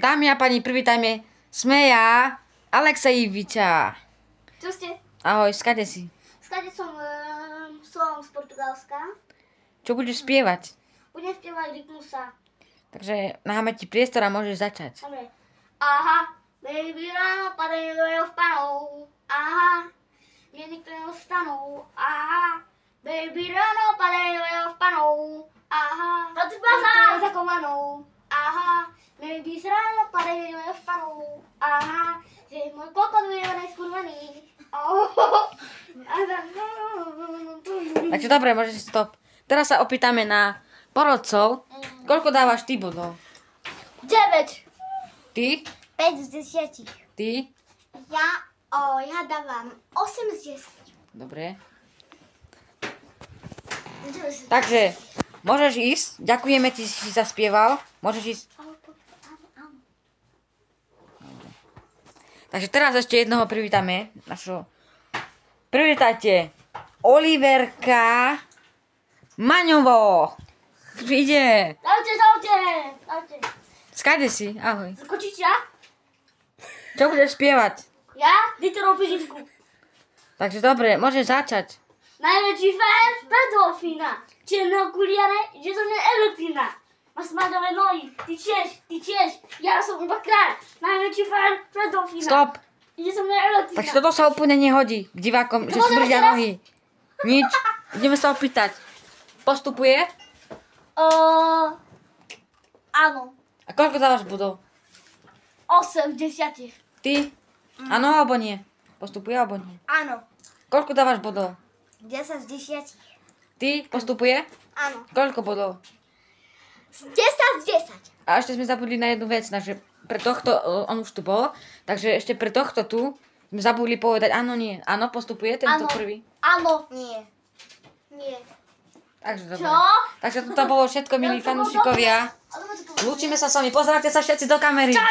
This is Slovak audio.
dámy a pani, privítajme Smeja Aleksejeviča. Čo ste? Ahoj, skade si? Skade som z Portugalska. Čo budeš spievať? Budem spievať Rytmusa. Takže dáme ti priestor a môžeš začať. Dobre. Aha, baby ráno padajú do vpanov. Aha, mne nikto neostanú. Aha, baby ráno padajú do vpanov. Aha, a ty bazár zakovanou. Aha, baby ráno padajú do vpanov. Aha, že môj kokot bude najskurvený. Takže dobre, môžeš stop. Teraz sa opýtame na porodcov. Koľko dávaš ty bodov? 9. Ty? 5 z 10. Ty? Ja dávam 8 z 10. Dobre. Takže, môžeš ísť. Ďakujeme ti, si zaspieval. Môžeš ísť. Takže teraz ešte jednoho privítame. Privítajte Oliverka Maňovo. Ide. Zaujte. Skade si? Ahoj. Z Kočiča? Čo budeš spievať? Ja? Literovú fyziku. Takže dobre, môžeš začať. Najväčší fan pedofína. Čierne okuliare, že som mňa elektrina. Má smadové nohy, ty tiež. Ja som iba kráľ. Najväčší fan pedofína. Stop. Ide som mňa elektrina. Takže toto sa úplne nehodí k divákom, že smrdia nohy. Nič. Ideme sa opýtať. Postupuje? Áno. A koľko dávaš bodov? 8 z 10. Ty? Áno alebo nie? Postupuje alebo nie? Áno. Koľko dávaš bodov? 10 z 10. Ty? Postupuje? Áno. Koľko bodov? 10 z 10. A ešte sme zabudli na jednu vec, že pre tohto, on už tu bol, takže ešte pre tohto tu sme zabudli povedať áno, nie. Áno, postupuje tento prvý? Áno. Nie. Takže dobre. Čo? Takže toto bolo všetko, milí fanúšikovia. Lúčime sa s vami, pozdravte sa všetci do kamery. Čau.